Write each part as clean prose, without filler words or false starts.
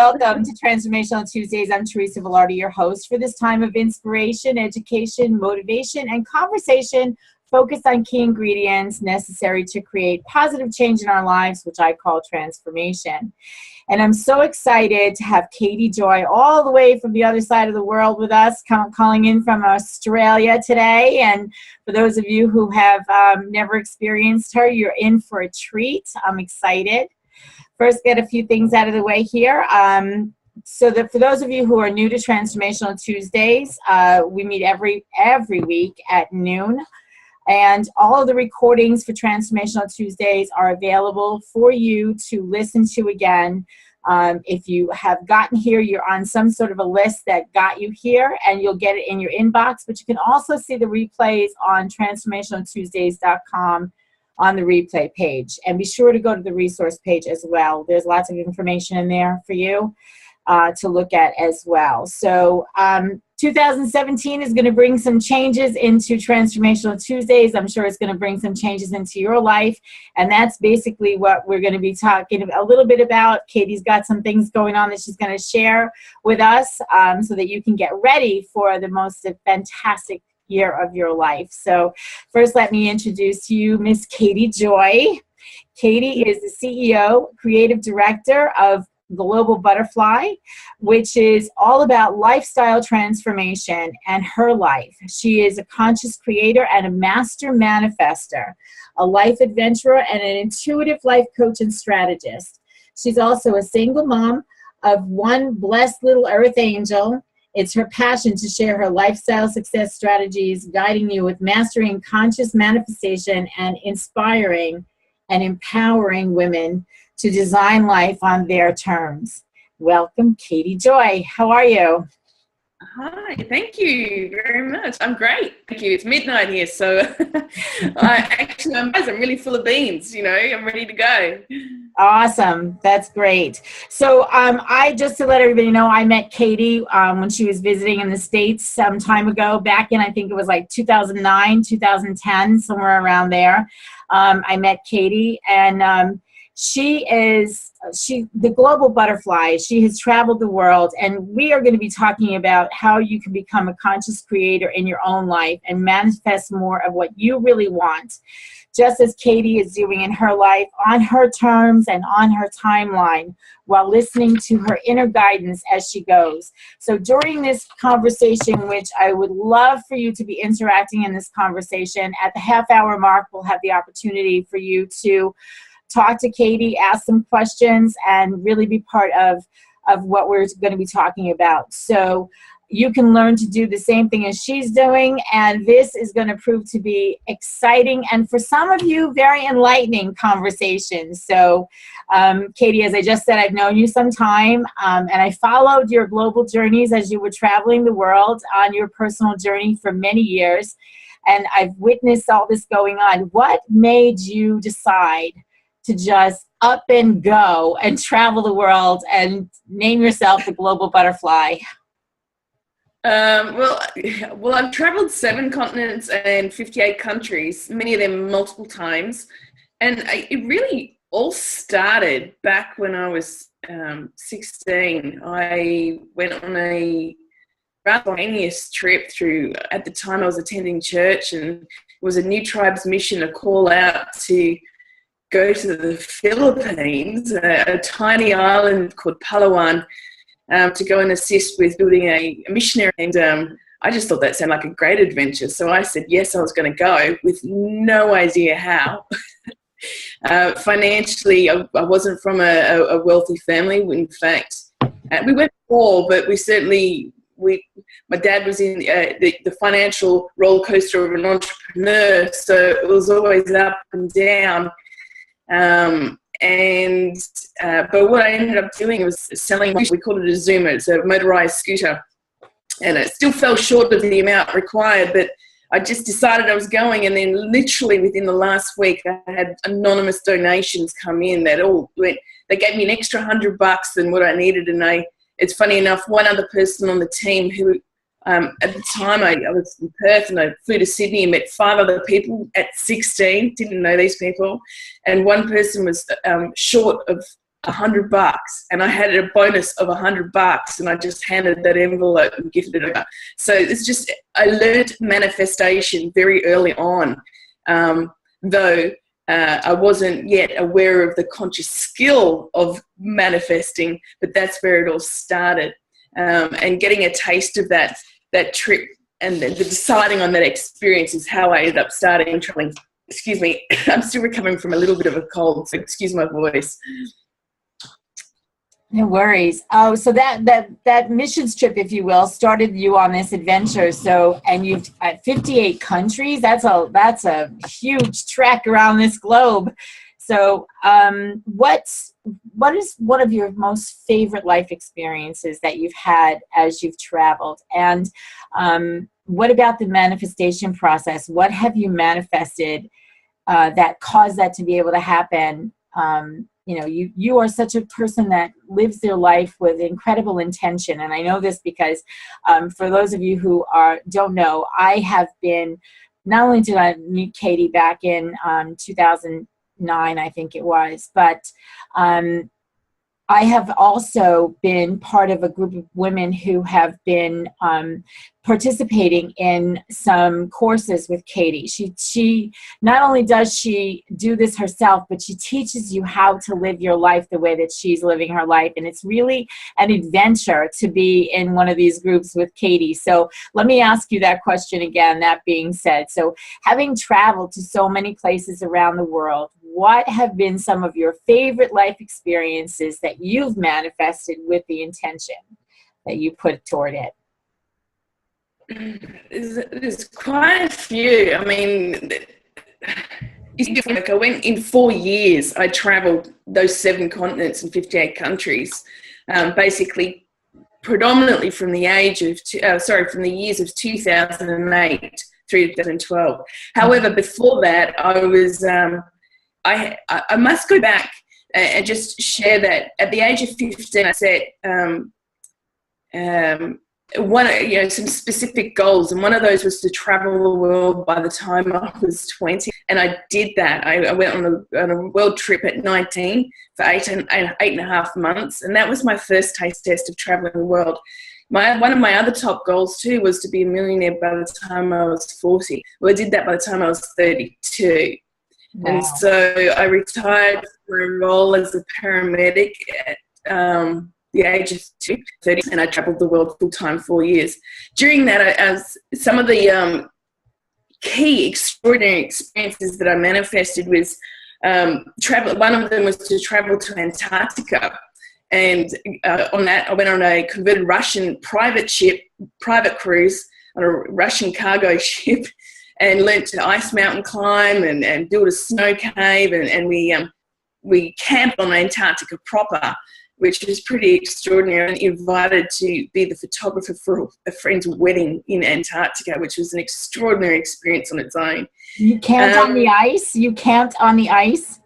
Welcome to Transformational Tuesdays. I'm Teresa Velardi, your host for this time of inspiration, education, motivation, and conversation focused on key ingredients necessary to create positive change in our lives, which I call transformation. And I'm so excited to have Katie Joy all the way from the other side of the world with us, calling in from Australia today. And for those of you who have never experienced her, you're in for a treat. I'm excited. First, get a few things out of the way here. So that for those of you who are new to Transformational Tuesdays, we meet every week at noon. And all of the recordings for Transformational Tuesdays are available for you to listen to again. If you have gotten here, you're on some sort of a list that got you here, and you'll get it in your inbox. But you can also see the replays on transformationaltuesdays.com on the replay page. And be sure to go to the resource page as well. There's lots of information in there for you to look at as well. So 2017 is going to bring some changes into Transformational Tuesdays. I'm sure it's going to bring some changes into your life. And that's basically what we're going to be talking a little bit about. Katie's got some things going on that she's going to share with us so that you can get ready for the most fantastic year of your life. So first, let me introduce to you Miss Katie Joy. Katie is the CEO, creative director of Global Butterfly, which is all about lifestyle transformation and her life. She is a conscious creator and a master manifester, a life adventurer, and an intuitive life coach and strategist. She's also a single mom of one blessed little earth angel. It's her passion to share her lifestyle success strategies, guiding you with mastering conscious manifestation and inspiring and empowering women to design life on their terms. Welcome, Katie Joy. How are you? Hi, thank you very much. I'm great. Thank you. It's midnight here, so I'm really full of beans, I'm ready to go. Awesome. That's great. So I just to let everybody know, I met Katie when she was visiting in the States some time ago, back in, I think it was like 2009, 2010, somewhere around there. I met Katie, and she is the Global Butterfly. She has traveled the world, and we are going to be talking about how you can become a conscious creator in your own life and manifest more of what you really want, just as Katie is doing in her life, on her terms and on her timeline, while listening to her inner guidance as she goes. So during this conversation, which I would love for you to be interacting in this conversation, at the half-hour mark, we'll have the opportunity for you to talk to Katie, ask some questions, and really be part of what we're going to be talking about. So you can learn to do the same thing as she's doing, and this is going to prove to be exciting, and for some of you, very enlightening conversations. So Katie, as I just said, I've known you some time, and I followed your global journeys as you were traveling the world on your personal journey for many years, and I've witnessed all this going on. What made you decide to just up and go and travel the world and name yourself the Global Butterfly? Well, I've traveled 7 continents and 58 countries, many of them multiple times. And it really all started back when I was 16. I went on a rather spontaneous trip through, at the time I was attending church, and it was a New Tribes mission, a call out to go to the Philippines, a tiny island called Palawan, to go and assist with building a missionary. And I just thought that sounded like a great adventure. So I said, yes, I was going to go, with no idea how. Financially, I wasn't from a wealthy family. In fact, we went poor, but my dad was in the financial roller coaster of an entrepreneur. So it was always up and down. But what I ended up doing was selling, we called it a Zoomer, it's a motorized scooter, and it still fell short of the amount required, but I just decided I was going, and then literally within the last week I had anonymous donations come in that all went, they gave me an extra $100 than what I needed. And it's funny enough, one other person on the team who at the time I was in Perth, and I flew to Sydney and met 5 other people at 16, didn't know these people, and one person was short of $100, and I had a bonus of $100, and I just handed that envelope and gifted it over. So it's just, I learned manifestation very early on, though I wasn't yet aware of the conscious skill of manifesting, but that's where it all started. And getting a taste of that trip and the deciding on that experience is how I ended up starting traveling. Excuse me, I'm still recovering from a little bit of a cold, so excuse my voice. No worries. Oh, so that missions trip, if you will, started you on this adventure. So, and you've at 58 countries. That's a huge trek around this globe. So, what is one of your most favorite life experiences that you've had as you've traveled? And what about the manifestation process? What have you manifested that caused that to be able to happen? You know, you are such a person that lives their life with incredible intention. And I know this because for those of you who don't know, I have been, not only did I meet Katie back in 2009, I think it was, but I have also been part of a group of women who have been participating in some courses with Katie. She not only does she do this herself, but she teaches you how to live your life the way that she's living her life. And it's really an adventure to be in one of these groups with Katie. So let me ask you that question again, that being said. So having traveled to so many places around the world, what have been some of your favorite life experiences that you've manifested with the intention that you put toward it? There's quite a few. I mean, I went in 4 years. I traveled those 7 continents and 58 countries, basically predominantly from the age of, from the years of 2008 through 2012. However, before that, I was, I must go back and just share that at the age of 15, I set some specific goals, and one of those was to travel the world by the time I was 20, and I did that. I went on a world trip at 19 for eight and a half months, and that was my first taste test of traveling the world. One of my other top goals too was to be a millionaire by the time I was 40. Well, I did that by the time I was 32. Wow. And so I retired for a role as a paramedic at the age of 30, and I traveled the world full-time 4 years. During that, some of the key extraordinary experiences that I manifested was travel. One of them was to travel to Antarctica. And on that, I went on a converted Russian private cruise on a Russian cargo ship, and learnt to ice mountain climb and build a snow cave, and we camped on Antarctica proper, which was pretty extraordinary, and invited to be the photographer for a friend's wedding in Antarctica, which was an extraordinary experience on its own. You camped on the ice? You camped on the ice?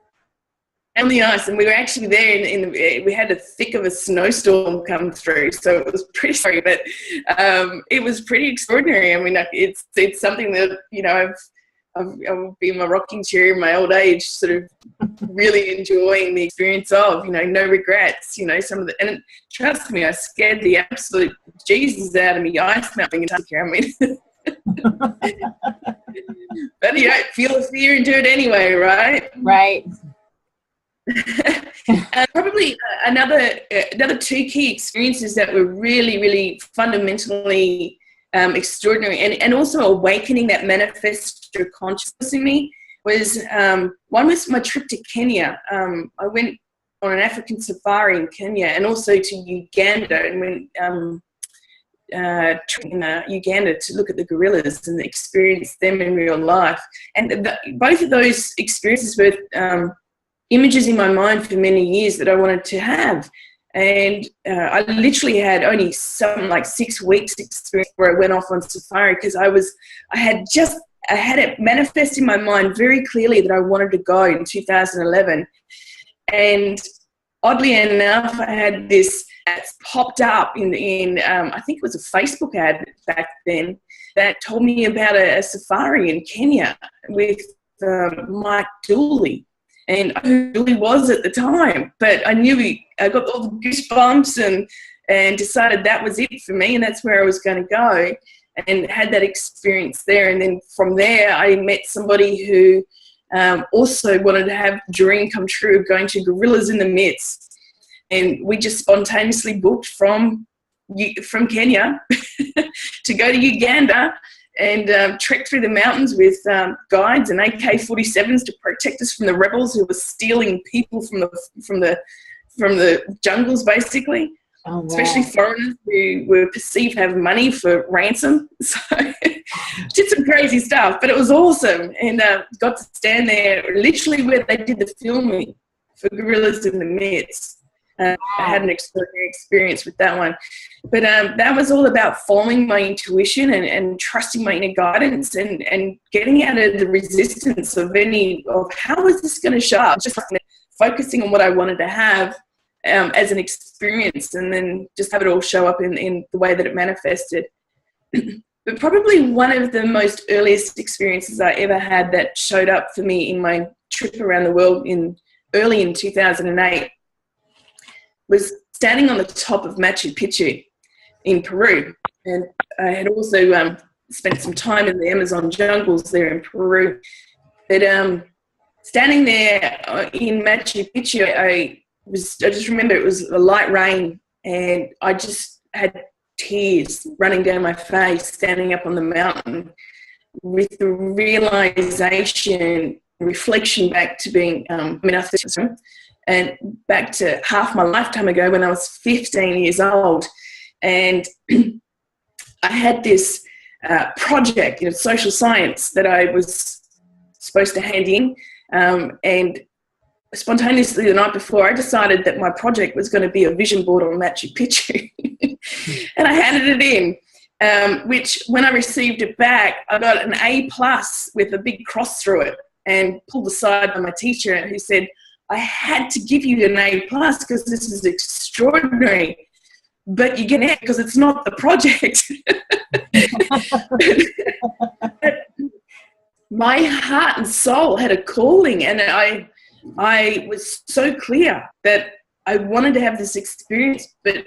On the ice, and we were actually there we had a thick of a snowstorm come through, so it was pretty scary, but it was pretty extraordinary. I mean, it's something that, you know, I'll be in my rocking chair in my old age, sort of really enjoying the experience of, you know, no regrets, you know, and trust me, I scared the absolute Jesus out of me ice melting in Antarctica. I mean, but you don't feel the fear and do it anyway, right? Right. Probably another 2 key experiences that were really, really fundamentally extraordinary and also awakening that manifesto consciousness in me was, one was my trip to Kenya. I went on an African safari in Kenya, and also to Uganda, and went in Uganda to look at the gorillas and experience them in real life. And both of those experiences were images in my mind for many years that I wanted to have. And I literally had only something like 6 weeks experience where I went off on safari, because I had it manifest in my mind very clearly that I wanted to go in 2011. And oddly enough, I had this popped up in I think it was a Facebook ad back then that told me about a safari in Kenya with Mike Dooley. and who really was at the time. But I knew I got all the goosebumps and decided that was it for me, and that's where I was going to go, and had that experience there. And then from there, I met somebody who also wanted to have the dream come true of going to Gorillas in the Midst. And we just spontaneously booked from Kenya to go to Uganda and trek through the mountains with guides and AK-47s to protect us from the rebels who were stealing people from the jungles, basically. Oh, wow. Especially foreigners who were perceived to have money for ransom. So did some crazy stuff, but it was awesome. And got to stand there literally where they did the filming for Gorillas in the Midst. I had an extraordinary experience with that one. But that was all about following my intuition and trusting my inner guidance and getting out of the resistance of how is this going to show up? Just focusing on what I wanted to have as an experience, and then just have it all show up in the way that it manifested. But probably one of the most earliest experiences I ever had that showed up for me in my trip around the world early in 2008 was standing on the top of Machu Picchu in Peru. And I had also spent some time in the Amazon jungles there in Peru. But standing there in Machu Picchu, I just remember it was a light rain, and I just had tears running down my face standing up on the mountain with the realization, reflection back to being, and back to half my lifetime ago when I was 15 years old. And I had this project in social science that I was supposed to hand in, and spontaneously the night before, I decided that my project was going to be a vision board on Machu Picchu. And I handed it in, which when I received it back, I got an A+ with a big cross through it, and pulled aside by my teacher, who said, I had to give you an A+ because this is extraordinary, but you get it because it's not the project. My heart and soul had a calling, and I was so clear that I wanted to have this experience. But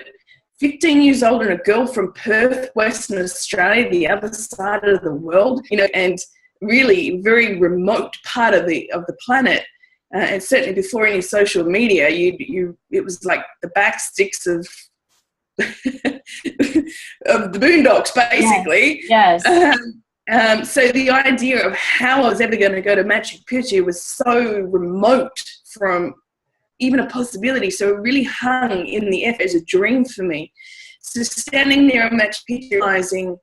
15 years old and a girl from Perth, Western Australia, the other side of the world, and really very remote part of the planet, and certainly before any social media, it was like the back sticks of of the boondocks, basically. Yes. So the idea of how I was ever going to go to Machu Picchu was so remote from even a possibility. So it really hung in the air as a dream for me. So standing there at Machu Picchu, realizing,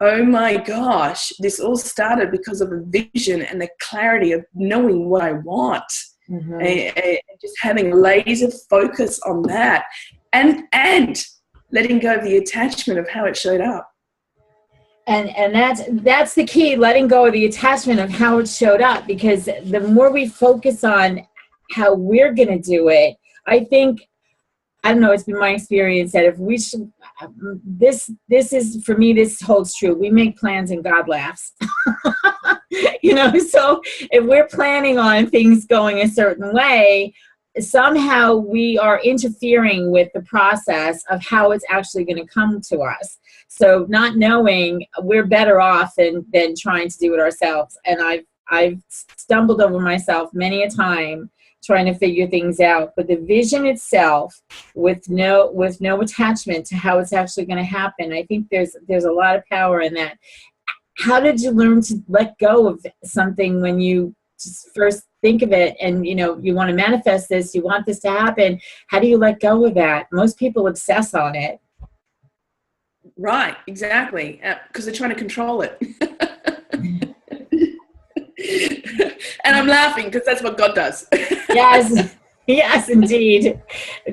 oh my gosh, this all started because of a vision and the clarity of knowing what I want, and just having a laser focus on that, and letting go of the attachment of how it showed up. And that's the key, letting go of the attachment of how it showed up, because the more we focus on how we're going to do it, I don't know, it's been my experience that if we should, this is, for me, this holds true. We make plans and God laughs. So if we're planning on things going a certain way, somehow we are interfering with the process of how it's actually going to come to us. So not knowing, we're better off than trying to do it ourselves. And I've stumbled over myself many a time trying to figure things out. But the vision itself, with no attachment to how it's actually going to happen, I think there's a lot of power in that. How did you learn to let go of something when you just first think of it and you want to manifest this, you want this to happen? How do you let go of that? Most people obsess on it. Right, exactly, because they're trying to control it. And I'm laughing because that's what God does. Yes, indeed.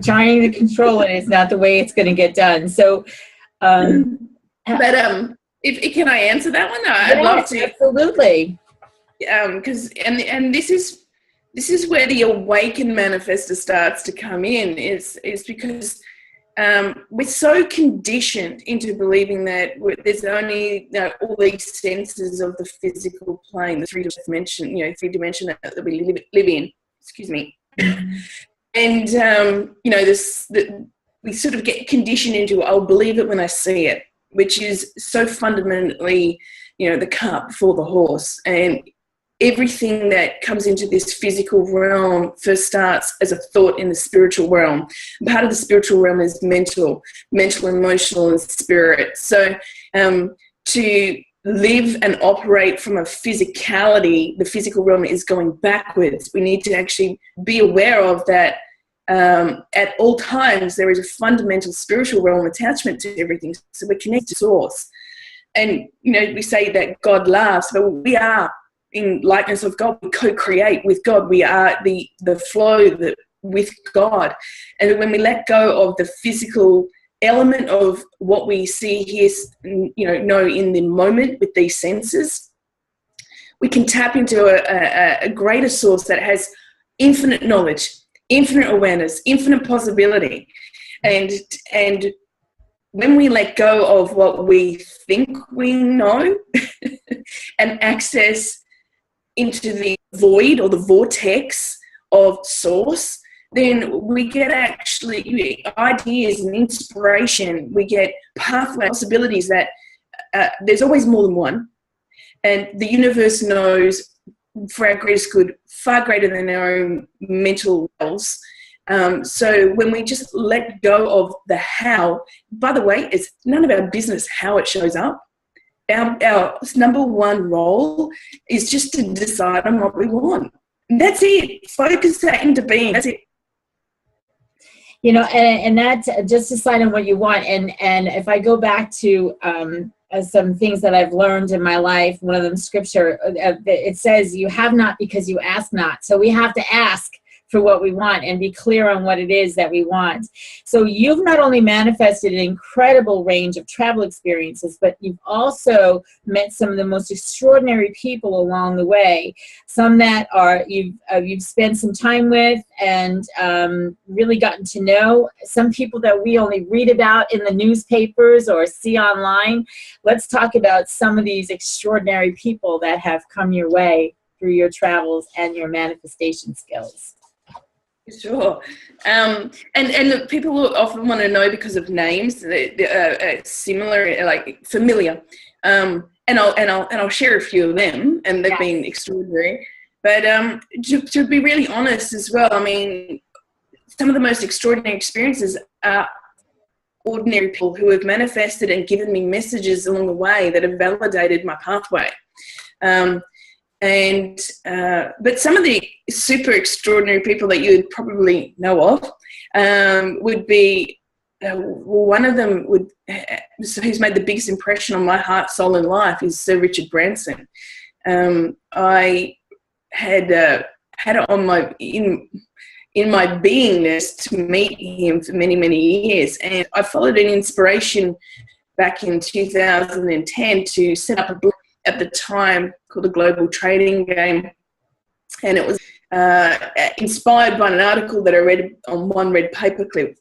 Trying to control it is not the way it's going to get done. So, but if can I answer that one? I'd love to. Absolutely. Because and this is where the awakened manifestor starts to come in. Is because we're so conditioned into believing that there's only all these senses of the physical plane, the three dimension that we live in, excuse me. And, you know, we sort of get conditioned into, I'll believe it when I see it, which is so fundamentally, you know, the cart before the horse. And everything that comes into this physical realm first starts as a thought in the spiritual realm. Part of the spiritual realm is mental, emotional, and spirit. So to live and operate from a physicality, the physical realm is going backwards. We need to actually be aware of that. At all times, there is a fundamental spiritual realm attachment to everything. So we're connected to source. And, you know, we say that God laughs, but we are in likeness of God. We co-create with God. We are the flow with God. And when we let go of the physical element of what we see, hear, you know in the moment with these senses, we can tap into a greater source that has infinite knowledge, infinite awareness, infinite possibility. And when we let go of what we think we know and access into the void or the vortex of source, then we get actually ideas and inspiration. We get pathway possibilities that there's always more than one. And the universe knows for our greatest good, far greater than our own mental wells. So when we just let go of the how, by the way, it's none of our business how it shows up. Our number one role is just to decide on what we want. And that's it. Focus that into being. That's it. You know, and that's just decide on what you want. And if I go back to some things that I've learned in my life, one of them scripture, it says you have not because you ask not. So we have to ask for what we want and be clear on what it is that we want. So you've not only manifested an incredible range of travel experiences, but you've also met some of the most extraordinary people along the way. Some that are you've spent some time with and really gotten to know. Some people that we only read about in the newspapers or see online. Let's talk about some of these extraordinary people that have come your way through your travels and your manifestation skills. Sure. And look, people often want to know because of names, they're similar, like familiar. And I'll share a few of them, and they've been extraordinary. But to be really honest as well, I mean, some of the most extraordinary experiences are ordinary people who have manifested and given me messages along the way that have validated my pathway. But some of the super extraordinary people that you would probably know of would be one of them who's made the biggest impression on my heart, soul, and life is Sir Richard Branson. I had it on in my beingness to meet him for many, many years, and I followed an inspiration back in 2010 to set up a book at the time called The Global Trading Game. And it was inspired by an article that I read on One Red Paperclip.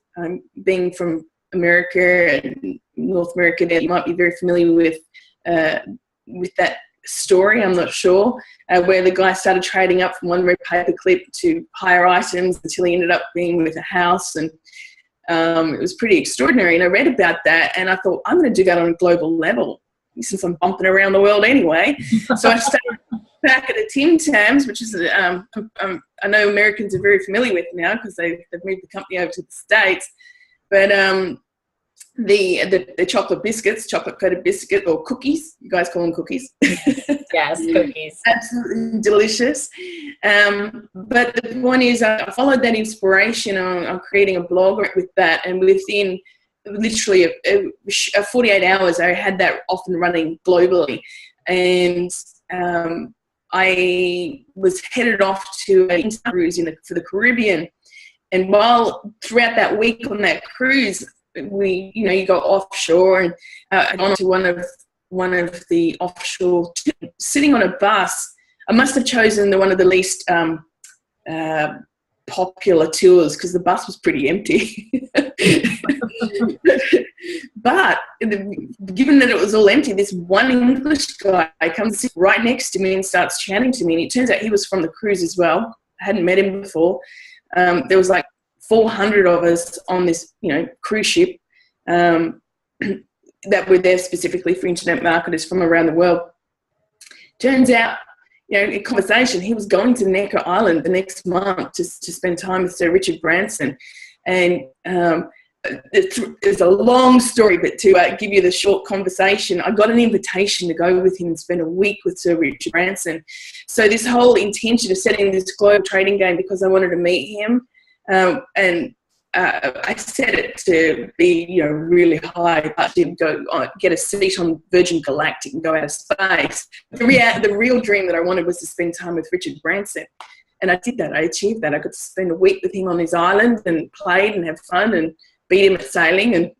Being from America and North America, there you might be very familiar with that story, I'm not sure, where the guy started trading up from One Red Paperclip to higher items until he ended up being with a house. And it was pretty extraordinary. And I read about that and I thought, I'm going to do that on a global level, since I'm bumping around the world anyway. So I started back at the Tim Tams, which is I know Americans are very familiar with now because they've moved the company over to the States. But the chocolate biscuits, chocolate coated biscuit or cookies, you guys call them cookies. Yes, cookies. Absolutely delicious. But the point is, I followed that inspiration on creating a blog with that, and within literally 48 hours, I had that off and running globally. And I was headed off to a cruise for the Caribbean. And while throughout that week on that cruise, you go offshore and on to one of the offshore, sitting on a bus. I must have chosen one of the least popular tours because the bus was pretty empty. But given that it was all empty, this one English guy comes right next to me and starts chatting to me, and it turns out he was from the cruise as well. hadn't met him before. There was like 400 of us on this, cruise ship that were there specifically for internet marketers from around the world. Turns out, in conversation, he was going to Necker Island the next month to spend time with Sir Richard Branson. And it's a long story, but to give you the short conversation, I got an invitation to go with him and spend a week with Sir Richard Branson. So this whole intention of setting this global trading game because I wanted to meet him, and I set it to be, really high, but to go get a seat on Virgin Galactic and go out of space. The real dream that I wanted was to spend time with Richard Branson. And I did that. I achieved that. I got to spend a week with him on his island and played and have fun and beat him at sailing and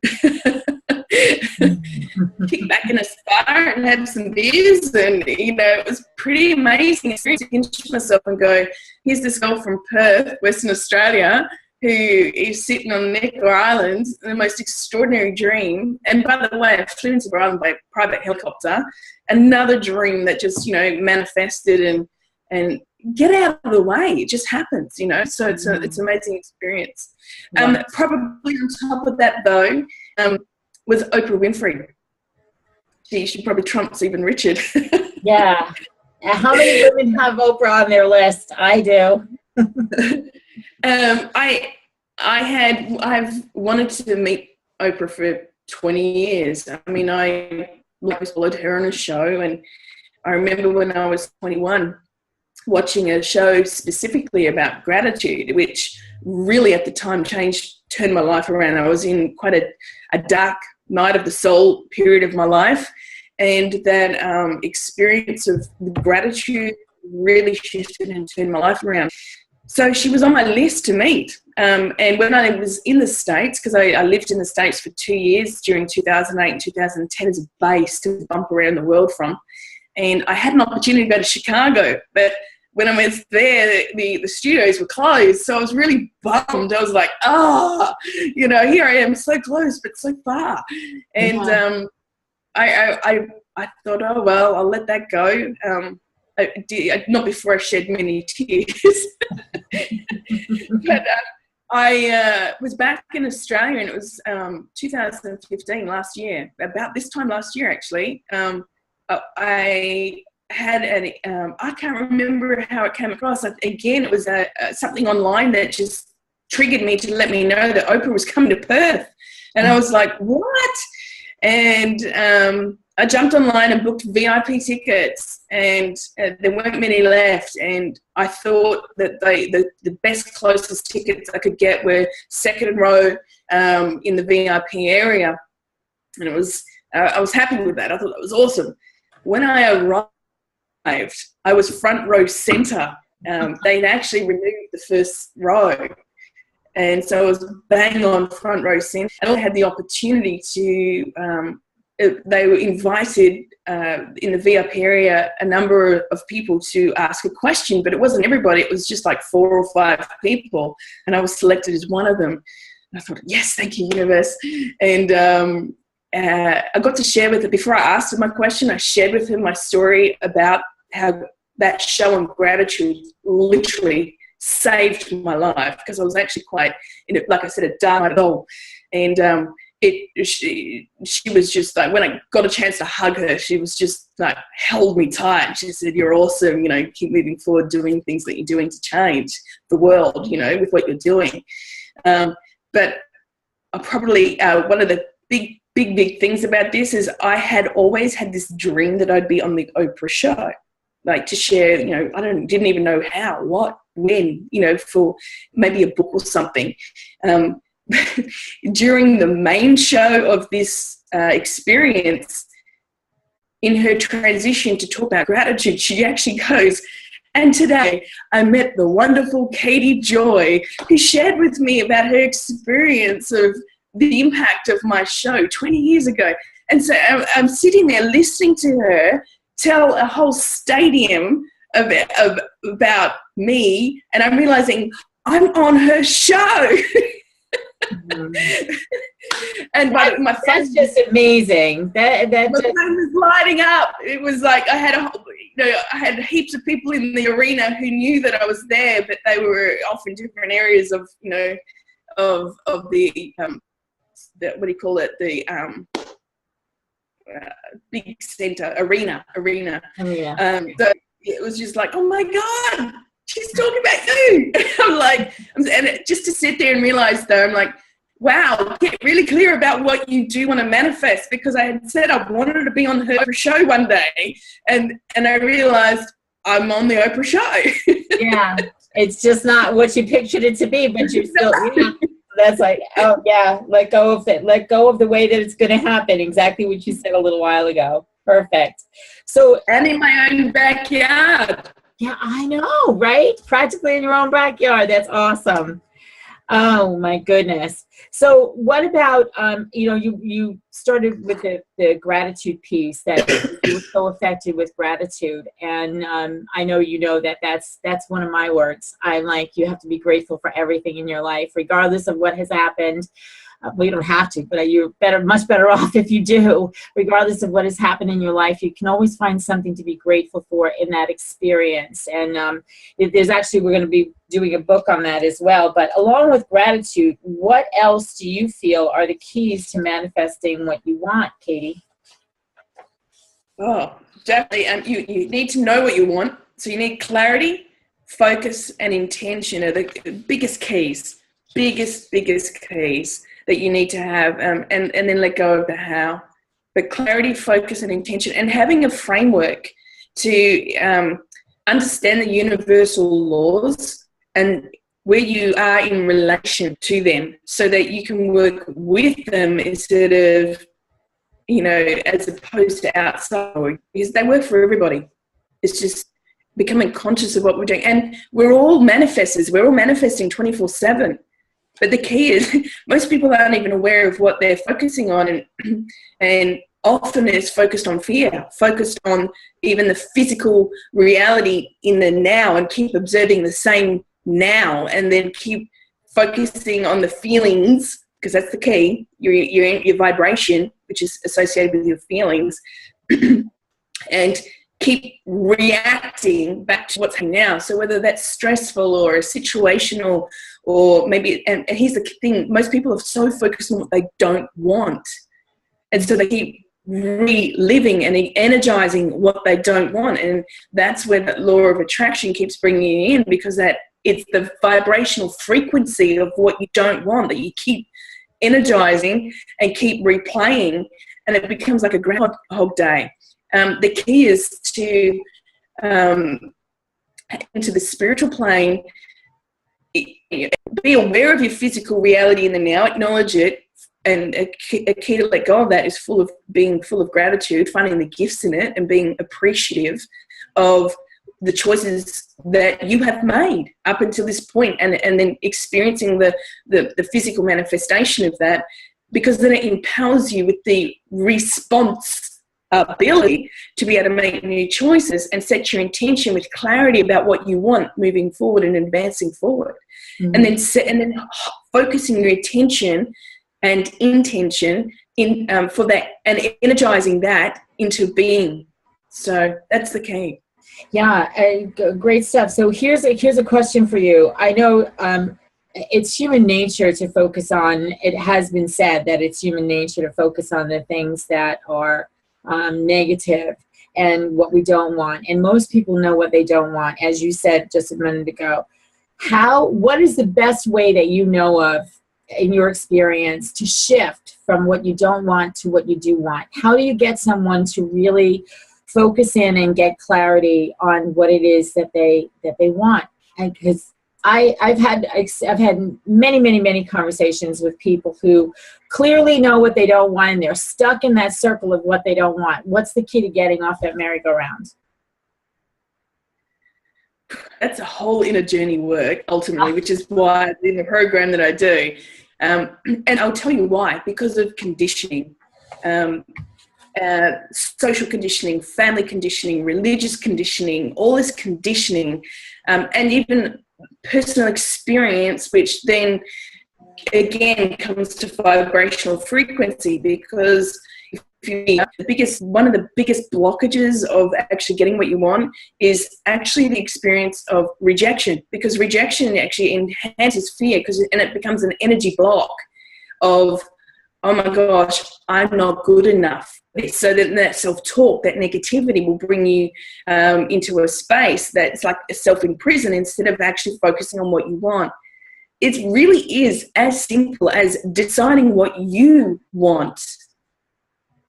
kick back in a spa and have some beers. And, it was pretty amazing experience to pinch myself and go, here's this girl from Perth, Western Australia, who is sitting on Necker Island, the most extraordinary dream. And by the way, I flew into the island by private helicopter. Another dream that just, manifested and get out of the way. It just happens, So it's an amazing experience. Probably on top of that, though, was Oprah Winfrey. She probably trumps even Richard. Yeah. How many women have Oprah on their list? I do. I've wanted to meet Oprah for 20 years. I mean, I always followed her on a show, and I remember when I was 21 watching a show specifically about gratitude, which really at the time turned my life around. I was in quite a dark night of the soul period of my life, and that experience of gratitude really shifted and turned my life around. So she was on my list to meet. And when I was in the States, because I lived in the States for 2 years during 2008 and 2010 as a base to bump around the world from, and I had an opportunity to go to Chicago, but when I was there, the studios were closed, so I was really bummed. I was like, here I am, so close, but so far. And I thought, oh, well, I'll let that go. Not before I shed many tears. But I was back in Australia, and it was 2015, last year, about this time last year, actually. I had I can't remember how it came across. Again, it was something online that just triggered me to let me know that Oprah was coming to Perth. And I was like, what? And I jumped online and booked VIP tickets, and there weren't many left. And I thought that the best closest tickets I could get were second row in the VIP area. And it was I was happy with that. I thought that was awesome. When I arrived, I was front row center. They'd actually removed the first row. And so I was bang on front row center. And I had the opportunity to, they were invited in the VIP area, a number of people to ask a question, but it wasn't everybody. It was just like 4 or 5 people. And I was selected as one of them. And I thought, yes, thank you, universe. And I got to share with him, before I asked him my question, I shared with him my story about how that show on gratitude literally saved my life, because I was actually quite, like I said, a dark soul. And she was just like, when I got a chance to hug her, she was just like, held me tight. She said, you're awesome, keep moving forward, doing things that you're doing to change the world, with what you're doing. But I probably, one of the big things about this is I had always had this dream that I'd be on the Oprah show, like to share, I didn't even know how, what, when, for maybe a book or something. During the main show of this experience, in her transition to talk about gratitude, she actually goes, and today I met the wonderful Katie Joy, who shared with me about her experience of the impact of my show 20 years ago. And so I'm sitting there listening to her tell a whole stadium about me, and I'm realizing I'm on her show. And my that's just amazing. That my phone was lighting up. It was like I had I had heaps of people in the arena who knew that I was there, but they were off in different areas of, of the what do you call it? The big center, arena. Oh, yeah. So it was just like, oh my God, she's talking about you. I'm like, and just to sit there and realize though, I'm like, wow, get really clear about what you do want to manifest, because I had said I wanted to be on her Oprah show one day, and I realized I'm on the Oprah show. Yeah, it's just not what you pictured it to be, but you're still, that's like, oh yeah, let go of it. Let go of the way that it's going to happen. Exactly what you said a little while ago. Perfect. So, and in my own backyard. Yeah, I know, right? Practically in your own backyard. That's awesome. Oh my goodness. So what about, you started with the gratitude piece, that you were so affected with gratitude. And I know that's one of my words. I'm like, you have to be grateful for everything in your life, regardless of what has happened. Well, you don't have to, but you're much better off if you do. Regardless of what has happened in your life, you can always find something to be grateful for in that experience. And there's actually, we're going to be doing a book on that as well. But along with gratitude, what else do you feel are the keys to manifesting what you want, Katie? Oh, definitely. You need to know what you want. So you need clarity, focus, and intention are the biggest keys. Biggest keys that you need to have, and then let go of the how. But clarity, focus, and intention, and having a framework to understand the universal laws and where you are in relation to them, so that you can work with them instead of, as opposed to outside, because they work for everybody. It's just becoming conscious of what we're doing. And we're all manifestors. We're all manifesting 24/7. But the key is most people aren't even aware of what they're focusing on, and often it's focused on fear, focused on even the physical reality in the now, and keep observing the same now, and then keep focusing on the feelings, because that's the key, your vibration, which is associated with your feelings, and keep reacting back to what's happening now. So whether that's stressful or a situational, or maybe, and here's the thing, most people are so focused on what they don't want. And so they keep reliving and energizing what they don't want. And that's where that law of attraction keeps bringing you in, because that it's the vibrational frequency of what you don't want that you keep energizing and keep replaying, and it becomes like a Groundhog Day. The key is to into the spiritual plane, be aware of your physical reality in the now, acknowledge it, and a key to let go of that is being full of gratitude, finding the gifts in it, and being appreciative of the choices that you have made up until this point, and then experiencing the physical manifestation of that, because then it empowers you with the response ability to be able to make new choices and set your intention with clarity about what you want moving forward and advancing forward. Mm-hmm. and then focusing your attention and intention in for that, and energizing that into being. So that's the key. Yeah, great stuff. So here's a question for you. I know it's human nature to focus on, it has been said that it's human nature to focus on the things that are negative and what we don't want. And most people know what they don't want, as you said just a minute ago. What is the best way that you know of, in your experience, to shift from what you don't want to what you do want? How do you get someone to really focus in and get clarity on what it is that they want? Because I've had many conversations with people who clearly know what they don't want, and they're stuck in that circle of what they don't want. What's the key to getting off that merry-go-round? That's a whole inner journey work, ultimately, which is why in the program that I do. And I'll tell you why. Because of conditioning. Social conditioning, family conditioning, religious conditioning, all this conditioning, and even personal experience, which then again comes to vibrational frequency, because if one of the biggest blockages of actually getting what you want is actually the experience of rejection, because rejection actually enhances fear, and it becomes an energy block of, oh my gosh, I'm not good enough. So that self-talk, that negativity will bring you into a space that's like a self-imprison instead of actually focusing on what you want. It really is as simple as deciding what you want.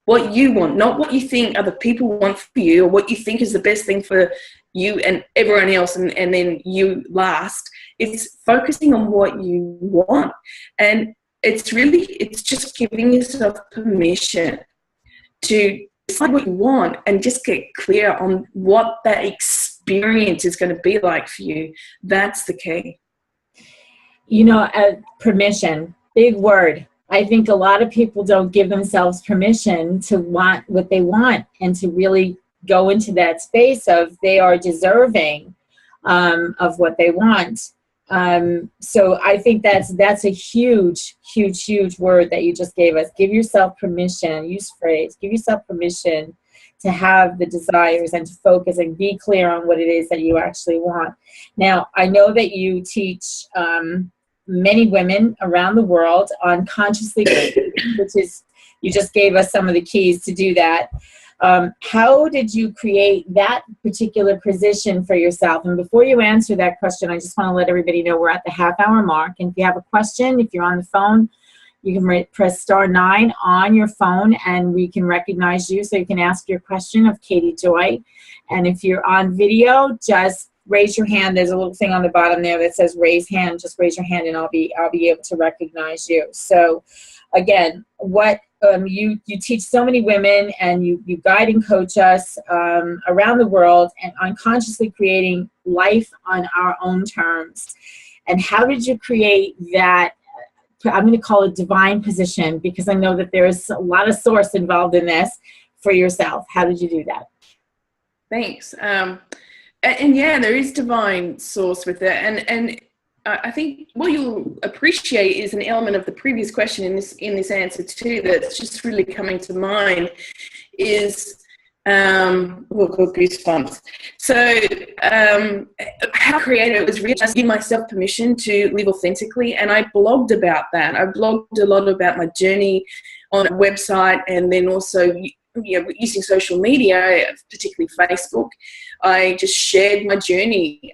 What you want, not what you think other people want for you, or what you think is the best thing for you and everyone else, and then you last. It's focusing on what you want. And it's just giving yourself permission to decide what you want and just get clear on what that experience is going to be like for you. That's the key. You know, permission, big word. I think a lot of people don't give themselves permission to want what they want and to really go into that space of they are deserving of what they want. So I think that's a huge, huge, huge word that you just gave us. Give yourself permission. Use phrase. Give yourself permission to have the desires and to focus and be clear on what it is that you actually want. Now, I know that you teach many women around the world on consciously, which is, you just gave us some of the keys to do that. How did you create that particular position for yourself? And before you answer that question, I just want to let everybody know we're at the half-hour mark. And if you have a question, if you're on the phone, you can press *9 on your phone and we can recognize you so you can ask your question of Katie Joy. And if you're on video, just raise your hand. There's a little thing on the bottom there that says raise hand. Just raise your hand and I'll be able to recognize you. So again, what you teach so many women, and you guide and coach us around the world and unconsciously creating life on our own terms. And how did you create that? I'm going to call it divine position, because I know that there's a lot of source involved in this for yourself. How did you do that? Thanks. And yeah, there is divine source with it. And I think what you'll appreciate is an element of the previous question in this answer too, that's just really coming to mind is, goosebumps. So how I created it was really just giving myself permission to live authentically. And I blogged about that. I blogged a lot about my journey on a website, and then also using social media, particularly Facebook. I just shared my journey,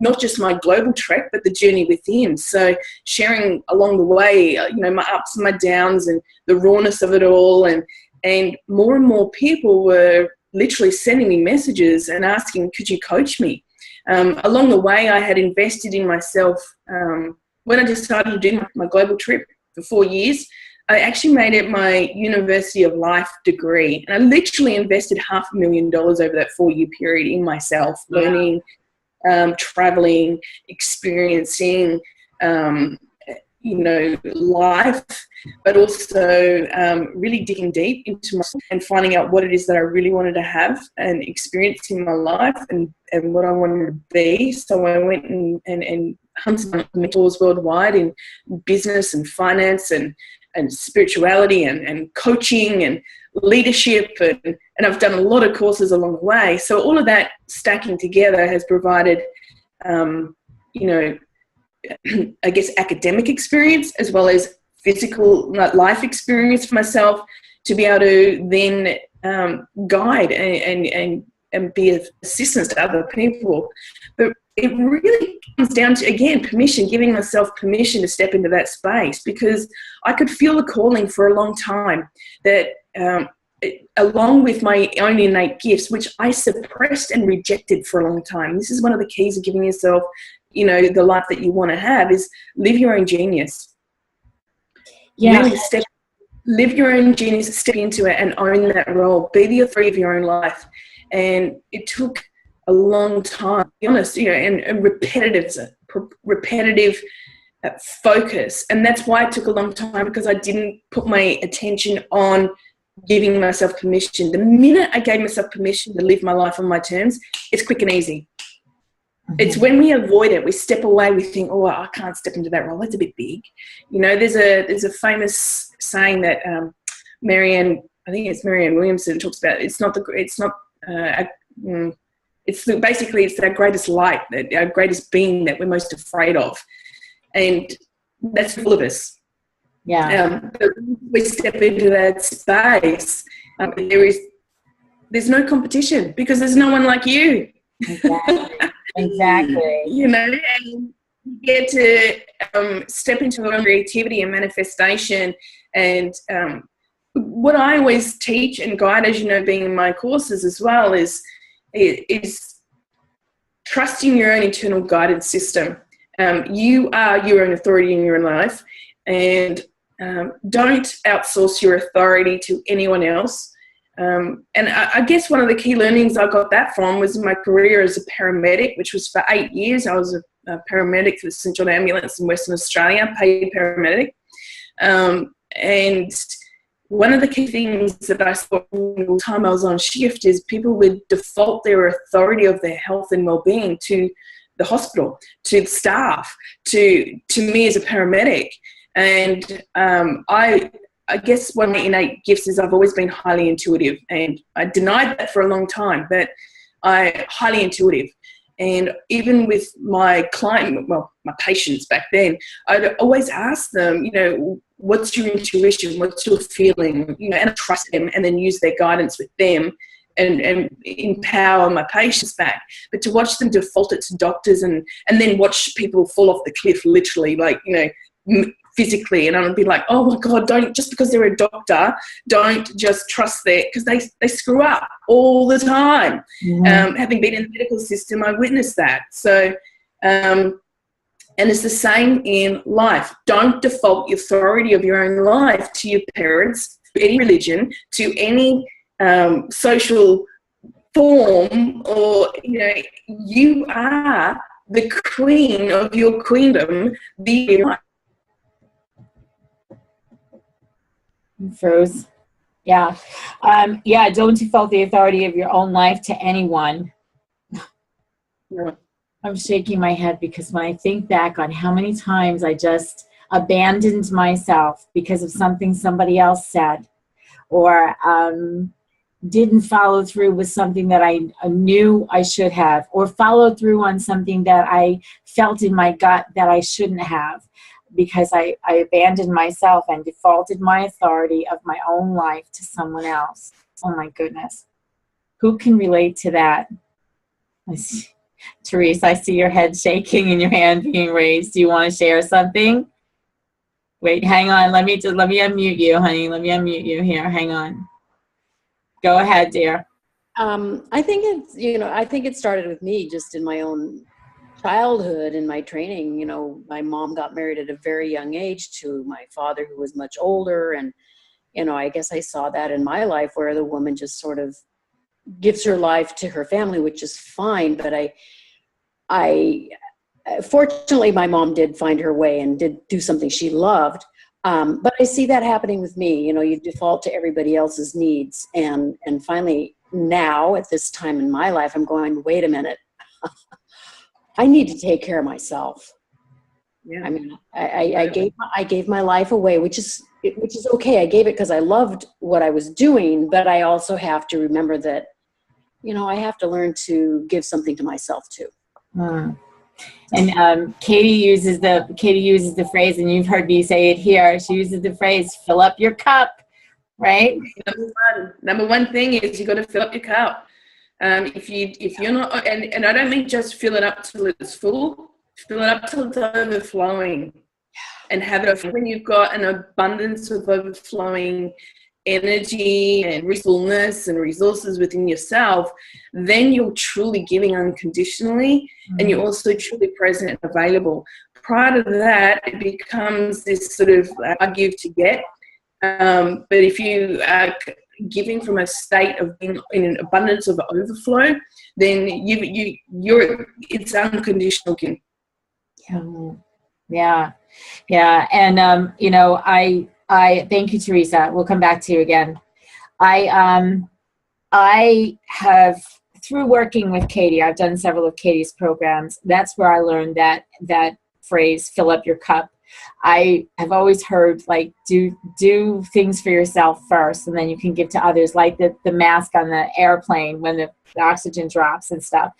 not just my global trek, but the journey within. So sharing along the way, my ups and my downs and the rawness of it all. And more people were literally sending me messages and asking, could you coach me? Along the way, I had invested in myself. When I decided to do my global trip for 4 years, I actually made it my University of Life degree. And I literally invested $500,000 over that 4-year period in myself, learning, traveling, experiencing, life, but also really digging deep into myself and finding out what it is that I really wanted to have and experience in my life, and what I wanted to be. So I went and hunted mentors worldwide in business and finance and spirituality and coaching and leadership, and I've done a lot of courses along the way. So all of that stacking together has provided, I guess, academic experience as well as physical life experience for myself to be able to then guide and be of assistance to other people. But it really comes down to, again, permission, giving myself permission to step into that space, because I could feel a calling for a long time that, along with my own innate gifts, which I suppressed and rejected for a long time. This is one of the keys of giving yourself, the life that you want to have, is live your own genius. Yeah. Really live your own genius, step into it and own that role. Be the authority of your own life. And it took a long time, to be honest, and repetitive focus. And that's why it took a long time, because I didn't put my attention on giving myself permission. The minute I gave myself permission to live my life on my terms, it's quick and easy. Mm-hmm. It's when we avoid it, we step away, we think, oh, I can't step into that role, that's a bit big. There's a famous saying that Marianne I think it's Marianne Williamson talks about it's basically it's our greatest light, our greatest being that we're most afraid of, and that's all of us. Yeah. But when we step into that space, there's no competition because there's no one like you. Exactly. Exactly. You know, and you get to step into your own creativity and manifestation. And what I always teach and guide, as you know, being in my courses as well, is trusting your own internal guidance system. You are your own authority in your own life, and don't outsource your authority to anyone else. And I guess one of the key learnings I got that from was my career as a paramedic, which was for 8 years. I was a paramedic for the St John Ambulance in Western Australia, paid paramedic. And one of the key things that I saw all the time I was on shift is people would default their authority of their health and well-being to the hospital, to the staff, to me as a paramedic. And I guess one of my innate gifts is I've always been highly intuitive, and I denied that for a long time, but I'm highly intuitive. And even with my client, well, my patients back then, I'd always ask them, you know, what's your intuition? What's your feeling? You know, and I trust them and then use their guidance with them and empower my patients back. But to watch them default it to doctors and then watch people fall off the cliff, literally, like, you know, physically, and I would be like, oh my God, don't, just because they're a doctor, don't just trust their, because they screw up all the time. Mm-hmm. Having been in the medical system, I witnessed that. So, and it's the same in life. Don't default the authority of your own life to your parents, to any religion, to any social form, or, you know, you are the queen of your queendom, be life. Froze. Yeah. Yeah, don't default the authority of your own life to anyone. Yeah. I'm shaking my head because when I think back on how many times I just abandoned myself because of something somebody else said, or didn't follow through with something that I knew I should have, or followed through on something that I felt in my gut that I shouldn't have, because I abandoned myself and defaulted my authority of my own life to someone else. Oh my goodness. Who can relate to that? Teresa, I see your head shaking and your hand being raised. Do you want to share something? Wait, hang on. Let me unmute you, honey. Let me unmute you here. Hang on. Go ahead, dear. I think it started with me just in my own childhood and my training. You know, my mom got married at a very young age to my father, who was much older. And, you know, I guess I saw that in my life, where the woman just sort of gives her life to her family, which is fine. But I fortunately, my mom did find her way and did do something she loved. But I see that happening with me. You know, you default to everybody else's needs. And finally, now at this time in my life, I'm going, wait a minute. I need to take care of myself. Yeah. I mean, I gave my life away, which is okay. I gave it because I loved what I was doing, but I also have to remember that, you know, I have to learn to give something to myself too. And Katie uses the phrase, and you've heard me say it here. She uses the phrase, "Fill up your cup," right? Number one thing is you got to fill up your cup. If you're not, and I don't mean just fill it up till it's full, fill it up till it's overflowing, and have it. When you've got an abundance of overflowing energy and resourcefulness and resources within yourself, then you're truly giving unconditionally, and you're also truly present and available. Prior to that, it becomes this sort of I give to get. But if you are giving from a state of being in an abundance of overflow, then it's unconditional giving. Yeah. And you know, I thank you, Teresa. We'll come back to you again. I have, through working with Katie, I've done several of Katie's programs. That's where I learned that phrase, "fill up your cup." I have always heard, like, do things for yourself first, and then you can give to others, like the mask on the airplane when the oxygen drops and stuff.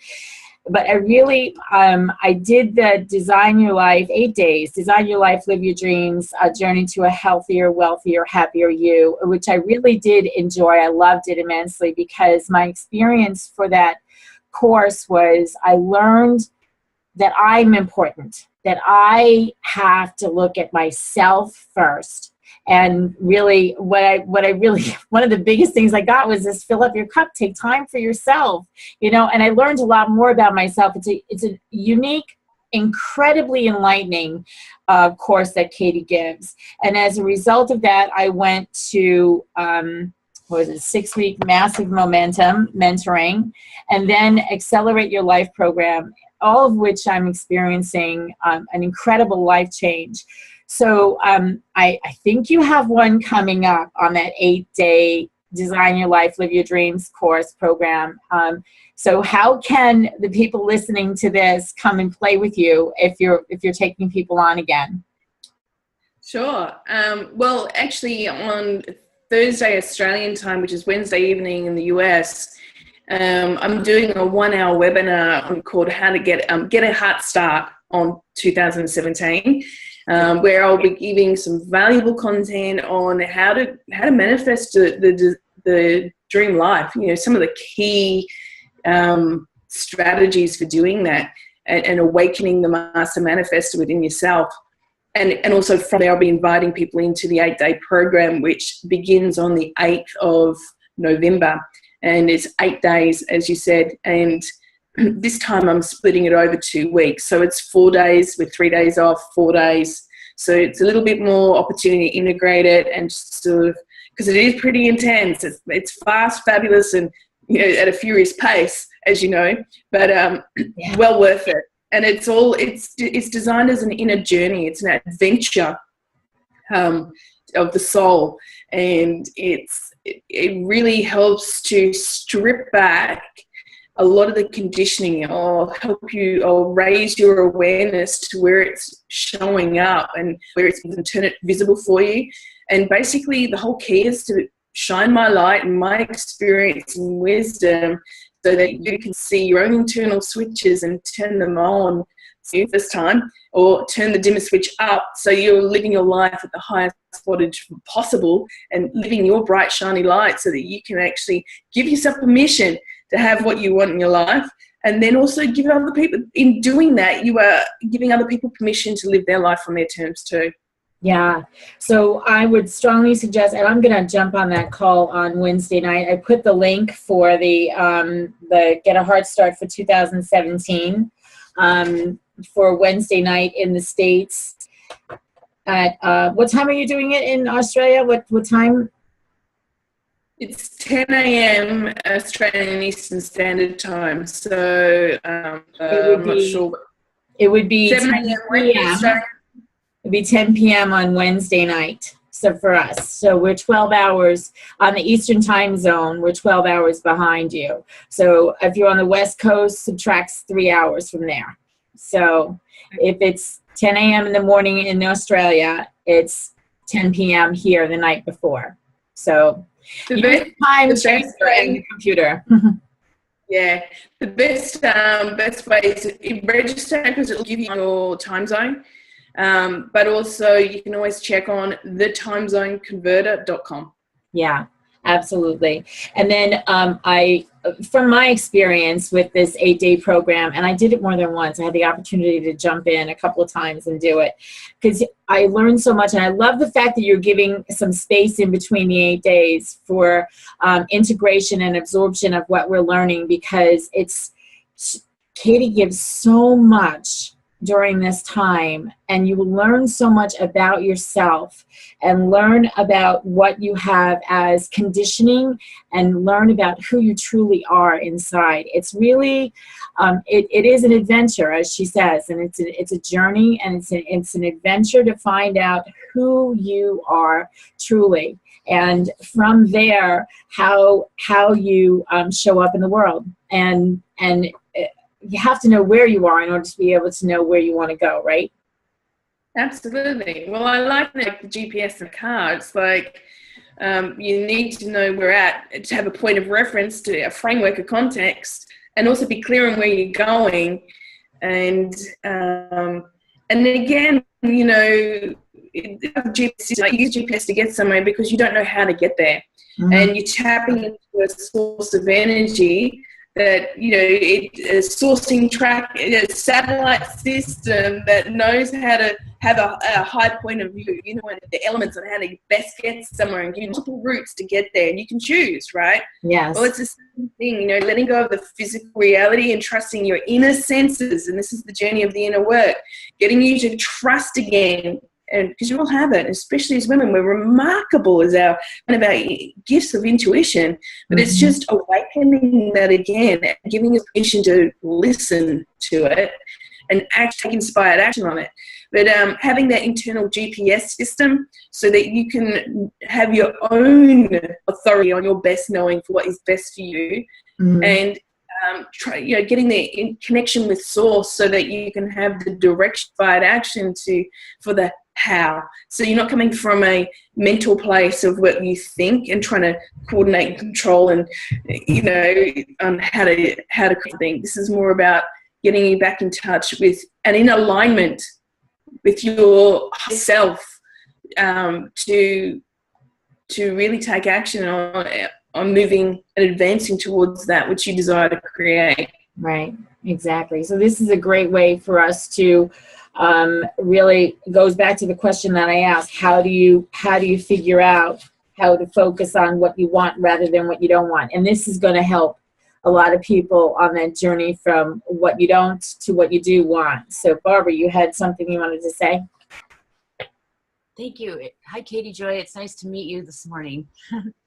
But I really, I did the Design Your Life, 8 days, Design Your Life, Live Your Dreams, a journey to a healthier, wealthier, happier you, which I really did enjoy. I loved it immensely, because my experience for that course was I learned that I'm important, that I have to look at myself first. And really, what I really, one of the biggest things I got was this: fill up your cup, take time for yourself, you know. And I learned a lot more about myself. It's a unique, incredibly enlightening course that Katie gives. And as a result of that, I went to, what was it, 6-week massive momentum mentoring, and then Accelerate Your Life program, all of which I'm experiencing an incredible life change. So I think you have one coming up on that 8-day Design Your Life, Live Your Dreams course program. So how can the people listening to this come and play with you if you're taking people on again? Sure. Well, actually, on Thursday Australian time, which is Wednesday evening in the US, I'm doing a 1-hour webinar called How to Get a Heart Start on 2017, where I'll be giving some valuable content on how to manifest the dream life. You know, some of the key strategies for doing that, and awakening the master manifestor within yourself. And also from there, I'll be inviting people into the 8-day program, which begins on the 8th of November. And it's 8 days, as you said. And this time I'm splitting it over 2 weeks. So it's 4 days with 3 days off, 4 days. So it's a little bit more opportunity to integrate it, and sort of, because it is pretty intense. It's fast, fabulous, and, you know, at a furious pace, as you know, but well worth it. And it's designed as an inner journey. It's an adventure of the soul, and it really helps to strip back a lot of the conditioning, or help you, or raise your awareness to where it's showing up and where it's going to turn it visible for you. And basically, the whole key is to shine my light and my experience and wisdom, so that you can see your own internal switches and turn them on this time, or turn the dimmer switch up, so you're living your life at the highest wattage possible, and living your bright, shiny light, so that you can actually give yourself permission to have what you want in your life. And then also give other people, in doing that, you are giving other people permission to live their life on their terms too. Yeah. So I would strongly suggest, and I'm going to jump on that call on Wednesday night. I put the link for the Get a Heart Start for 2017 for Wednesday night in the States. At what time are you doing it in Australia? What time? It's 10 a.m. Australian Eastern Standard Time. So I'm not sure. It would be 7 10 p.m. It'd be 10 p.m. on Wednesday night. So for us, so we're 12 hours on the Eastern time zone. We're 12 hours behind you. So if you're on the West Coast, subtracts 3 hours from there. So if it's 10 a.m. in the morning in Australia, it's 10 p.m. here the night before. So the best time changer and the computer. Yeah, the best way is to register, because it will give you your time zone. But also you can always check on thetimezoneconverter.com. Yeah, absolutely. And then from my experience with this 8-day program, and I did it more than once, I had the opportunity to jump in a couple of times and do it, because I learned so much. And I love the fact that you're giving some space in between the 8 days for integration and absorption of what we're learning, because Katie gives so much during this time, and you will learn so much about yourself, and learn about what you have as conditioning, and learn about who you truly are inside. It's really it is an adventure, as she says, and it's a journey, and it's an adventure to find out who you are truly, and from there how you show up in the world, and you have to know where you are in order to be able to know where you want to go, right? Absolutely. Well, I like the GPS in the car. It's like you need to know where we're at to have a point of reference, to a framework of context, and also be clear on where you're going. And again, you know, GPS, like, use GPS to get somewhere because you don't know how to get there. Mm-hmm. And you're tapping into a source of energy that, you know, a sourcing track, a satellite system that knows how to have a high point of view, you know, and the elements on how to best get somewhere, and give you multiple routes to get there, and you can choose, right? Yes. Well, it's the same thing, you know, letting go of the physical reality and trusting your inner senses. And this is the journey of the inner work, getting you to trust again. And because you all have it, especially as women, we're remarkable as one of our gifts of intuition, but it's just awakening that again, and giving us permission to listen to it and take inspired action on it. But having that internal GPS system so that you can have your own authority on your best knowing for what is best for you, and getting there in connection with source so that you can have the direct inspired action for the how. So you're not coming from a mental place of what you think and trying to coordinate and control and, you know, on how to think. This is more about getting you back in touch with and in alignment with your self, to really take action on moving and advancing towards that which you desire to create. Right, exactly. So this is a great way for us to really goes back to the question that I asked: how do you figure out how to focus on what you want rather than what you don't want? And this is going to help a lot of people on that journey from what you don't to what you do want. So Barbara, you had something you wanted to say? Thank you. Hi, Katie Joy. It's nice to meet you this morning.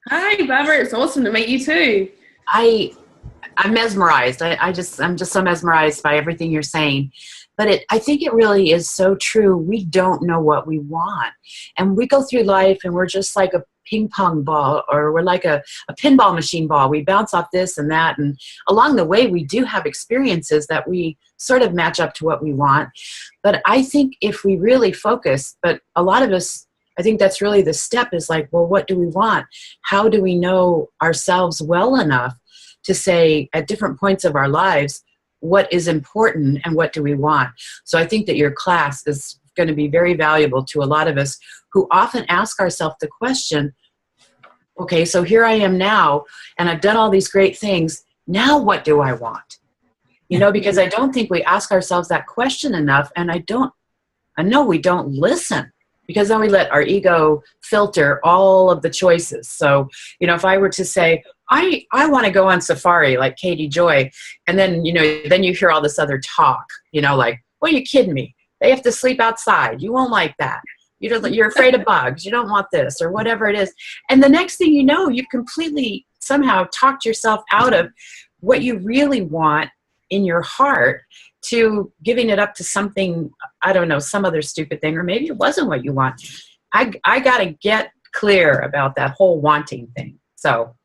Hi, Barbara. It's awesome to meet you too. I'm mesmerized. I'm just so mesmerized by everything you're saying. But I think it really is so true. We don't know what we want. And we go through life and we're just like a ping pong ball, or we're like a pinball machine ball. We bounce off this and that. And along the way, we do have experiences that we sort of match up to what we want. But I think if we really focus, but a lot of us, I think that's really the step, is like, well, what do we want? How do we know ourselves well enough to say at different points of our lives, what is important and what do we want? So I think that your class is going to be very valuable to a lot of us who often ask ourselves the question, okay, so here I am now, and I've done all these great things. Now what do I want? You know, because I don't think we ask ourselves that question enough, and I know we don't listen, because then we let our ego filter all of the choices. So, you know, if I were to say, I want to go on safari like Katie Joy, and then, you know, then you hear all this other talk, you know, like, well, you're kidding me. They have to sleep outside. You won't like that. You're afraid of bugs. You don't want this, or whatever it is. And the next thing you know, you've completely somehow talked yourself out of what you really want in your heart to giving it up to something, I don't know, some other stupid thing, or maybe it wasn't what you want. I got to get clear about that whole wanting thing. So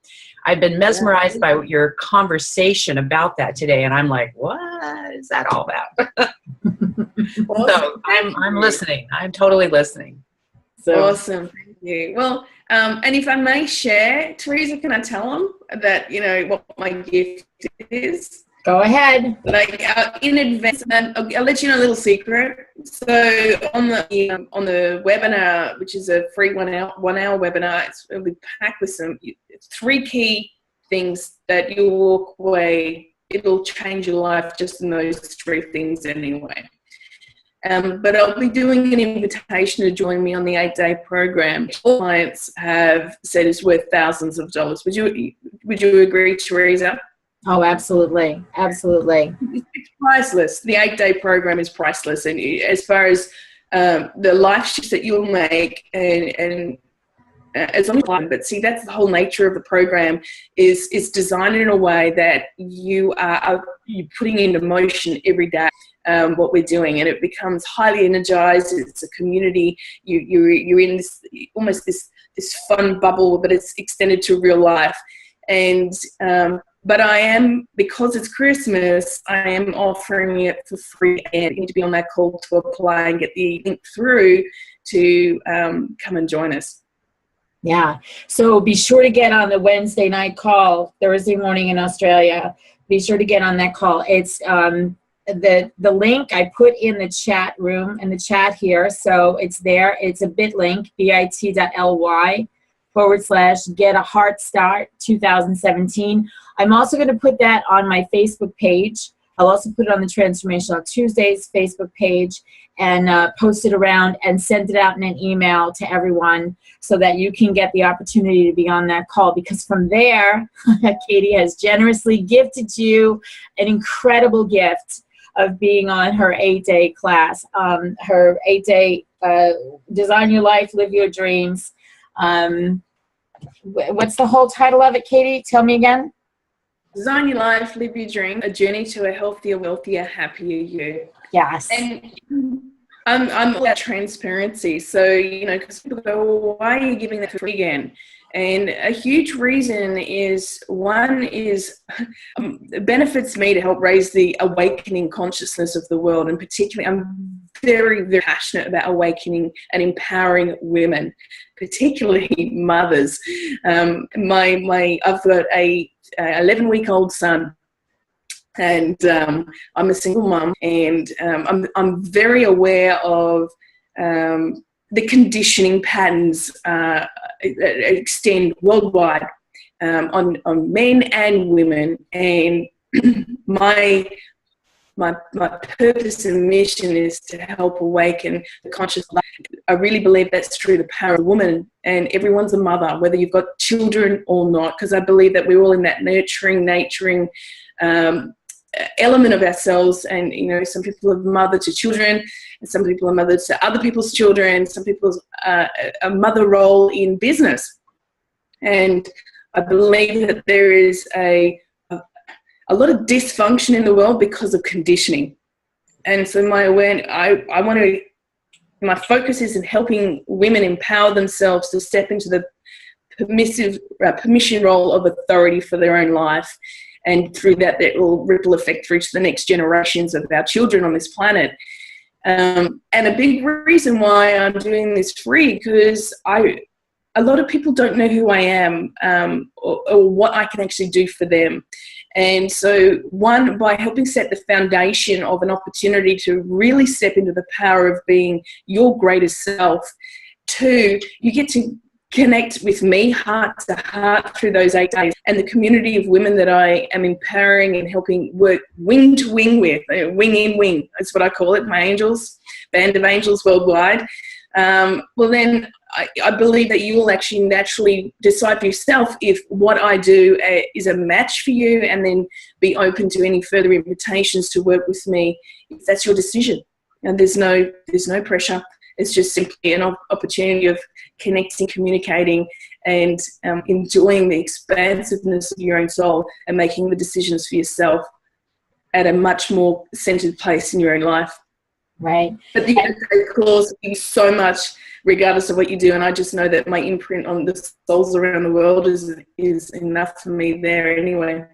I've been mesmerized by your conversation about that today, and I'm like, what is that all about? So I'm listening. I'm totally listening. So awesome. Thank you. Well, and if I may share, Teresa, can I tell them that, you know, what my gift is? Go ahead. Like in advance, and I'll let you know a little secret. So on the webinar, which is a free one hour webinar, it'll be packed with some 3 key things that you'll walk away. It'll change your life just in those 3 things anyway. But I'll be doing an invitation to join me on the 8-day program. All clients have said is worth thousands of dollars. Would you agree, Teresa? Oh, absolutely. Absolutely. It's priceless. The 8-day program is priceless. And as far as the life shifts that you'll make, and as long as, but see, that's the whole nature of the program, is designed in a way that you're putting into motion every day what we're doing, and it becomes highly energized. It's a community. You're in this almost this fun bubble, but it's extended to real life. And But I am, because it's Christmas, I am offering it for free, and you need to be on that call to apply and get the link through to come and join us. Yeah. So be sure to get on the Wednesday night call, Thursday morning in Australia. Be sure to get on that call. It's the link I put in the chat room, in the chat here. So it's there. It's a bit link, bit.ly/get a heart start 2017. I'm also going to put that on my Facebook page. I'll also put it on the Transformational Tuesdays Facebook page and post it around and send it out in an email to everyone so that you can get the opportunity to be on that call. Because from there, Katie has generously gifted you an incredible gift of being on her 8-day class, her 8-day Design Your Life, Live Your Dreams. What's the whole title of it, Katie? Tell me again. Design Your Life, Live Your Dream, a journey to a healthier, wealthier, happier you. Yes. And I'm all about transparency. So, you know, because people go, well, why are you giving that for free again? And a huge reason is, one is it benefits me to help raise the awakening consciousness of the world. And particularly, I'm very, very passionate about awakening and empowering women, particularly mothers. I've got a 11-week-old son, and I'm a single mum, and I'm very aware of the conditioning patterns extend worldwide on men and women, and my purpose and mission is to help awaken the conscious life. I really believe that's through the power of a woman, and everyone's a mother, whether you've got children or not, because I believe that we're all in that nurturing element of ourselves. And, you know, some people are mother to children, and some people are mothers to other people's children, some people's a mother role in business. And I believe that there is a lot of dysfunction in the world because of conditioning. And so my focus is in helping women empower themselves to step into the permission role of authority for their own life. And through that will ripple effect through to the next generations of our children on this planet. And a big reason why I'm doing this free, because a lot of people don't know who I am or what I can actually do for them. And so, one, by helping set the foundation of an opportunity to really step into the power of being your greatest self. Two, you get to connect with me heart to heart through those 8 days, and the community of women that I am empowering and helping work wing to wing with, wing in wing, that's what I call it, my angels, band of angels worldwide. Well, then I believe that you will actually naturally decide for yourself if what I do is a match for you, and then be open to any further invitations to work with me if that's your decision. And there's no pressure. It's just simply an opportunity of connecting, communicating, and enjoying the expansiveness of your own soul and making the decisions for yourself at a much more centered place in your own life. Right. But the other clause is so much, regardless of what you do. And I just know that my imprint on the souls around the world is enough for me there anyway.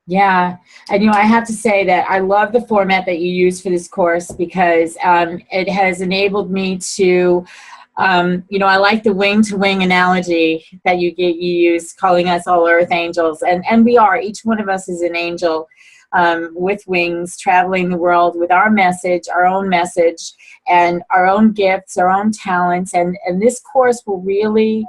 Yeah. And, you know, I have to say that I love the format that you use for this course, because it has enabled me to, you know, I like the wing-to-wing analogy that you use, calling us all earth angels. And we are. Each one of us is an angel with wings, traveling the world with our message, our own message, and our own gifts, our own talents. And this course will really,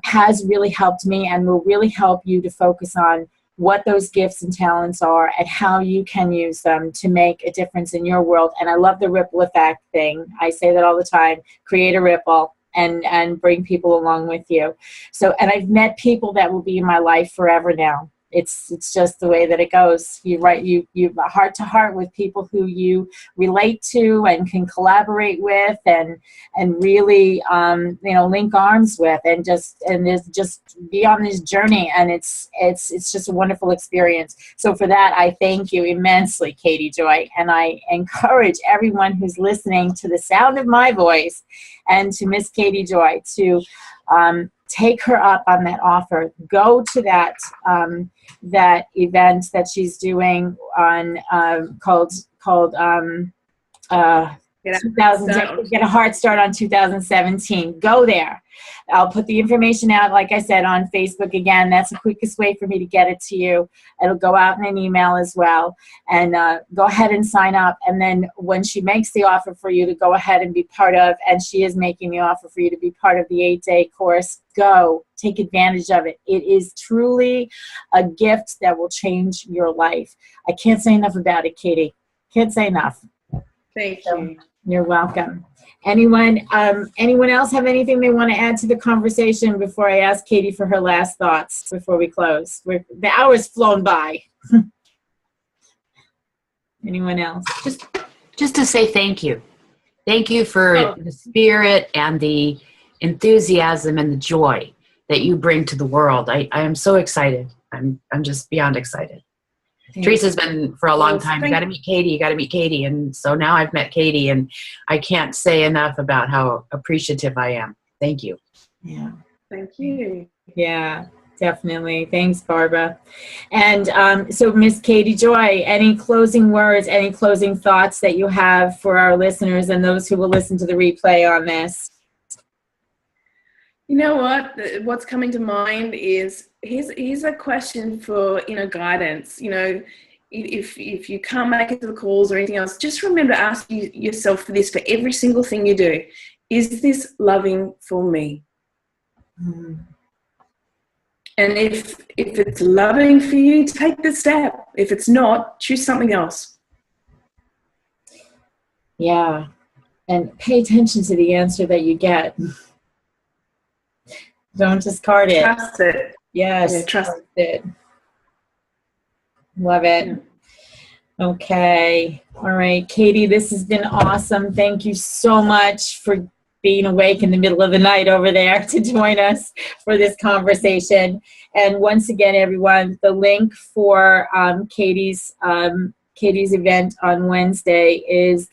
has really helped me, and will really help you to focus on what those gifts and talents are and how you can use them to make a difference in your world. And I love the ripple effect thing. I say that all the time, create a ripple and bring people along with you. So, and I've met people that will be in my life forever now. It's just the way that it goes. You heart to heart with people who you relate to and can collaborate with and really you know, link arms with, and just be on this journey. And it's just a wonderful experience. So for that, I thank you immensely, Katie Joy, and I encourage everyone who's listening to the sound of my voice and to Miss Katie Joy to take her up on that offer. Go to that that event that she's doing on called 2000, get a heart start on 2017. Go there. I'll put the information out, like I said, on Facebook again. That's the quickest way for me to get it to you. It'll go out in an email as well. And go ahead and sign up. And then when she makes the offer for you to go ahead and be part of, and she is making the offer for you to be part of the 8-day course, go. Take advantage of it. It is truly a gift that will change your life. I can't say enough about it, Katie. Can't say enough. Thank you. You're welcome. Anyone else have anything they want to add to the conversation before I ask Katie for her last thoughts before we close? The hour's flown by. Anyone else? Just to say thank you. Thank you for the spirit and the enthusiasm and the joy that you bring to the world. I am so excited. I'm just beyond excited. Teresa's been for a long time. You got to meet Katie. You got to meet Katie. And so now I've met Katie, and I can't say enough about how appreciative I am. Thank you. Yeah. Thank you. Yeah, definitely. Thanks, Barbara. And so, Miss Katie Joy, any closing words, any closing thoughts that you have for our listeners and those who will listen to the replay on this? You know what? What's coming to mind is here's a question for inner guidance. You know, if you can't make it to the calls or anything else, just remember to ask yourself for this for every single thing you do. Is this loving for me? Mm. And if it's loving for you, take the step. If it's not, choose something else. Yeah. And pay attention to the answer that you get. Don't discard it. Trust it. Yes. Yeah, trust it. Love it. Yeah. Okay. All right. Katie, this has been awesome. Thank you so much for being awake in the middle of the night over there to join us for this conversation. And once again, everyone, the link for Katie's event on Wednesday is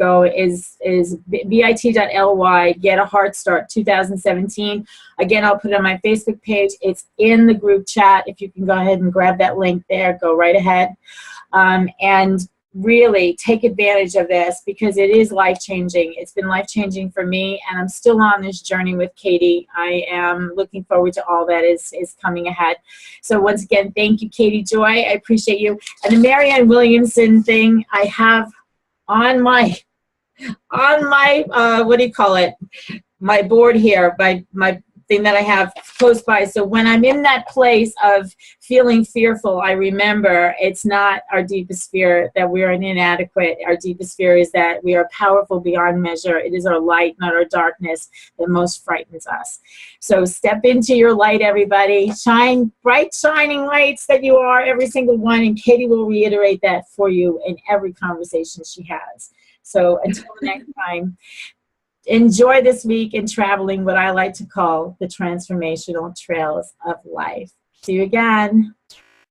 bit.ly, Get a Heart Start 2017. Again, I'll put it on my Facebook page. It's in the group chat. If you can go ahead and grab that link there, go right ahead. And really take advantage of this because it is life-changing. It's been life-changing for me, and I'm still on this journey with Katie. I am looking forward to all that is coming ahead. So once again, thank you, Katie Joy. I appreciate you. And the Marianne Williamson thing I have on my what do you call it? My board here, my thing that I have close by. So when I'm in that place of feeling fearful, I remember it's not our deepest fear that we are inadequate. Our deepest fear is that we are powerful beyond measure. It is our light, not our darkness, that most frightens us. So step into your light, everybody. Shine, bright, shining lights that you are, every single one. And Katie will reiterate that for you in every conversation she has. So until next time, enjoy this week in traveling what I like to call the transformational trails of life. See you again.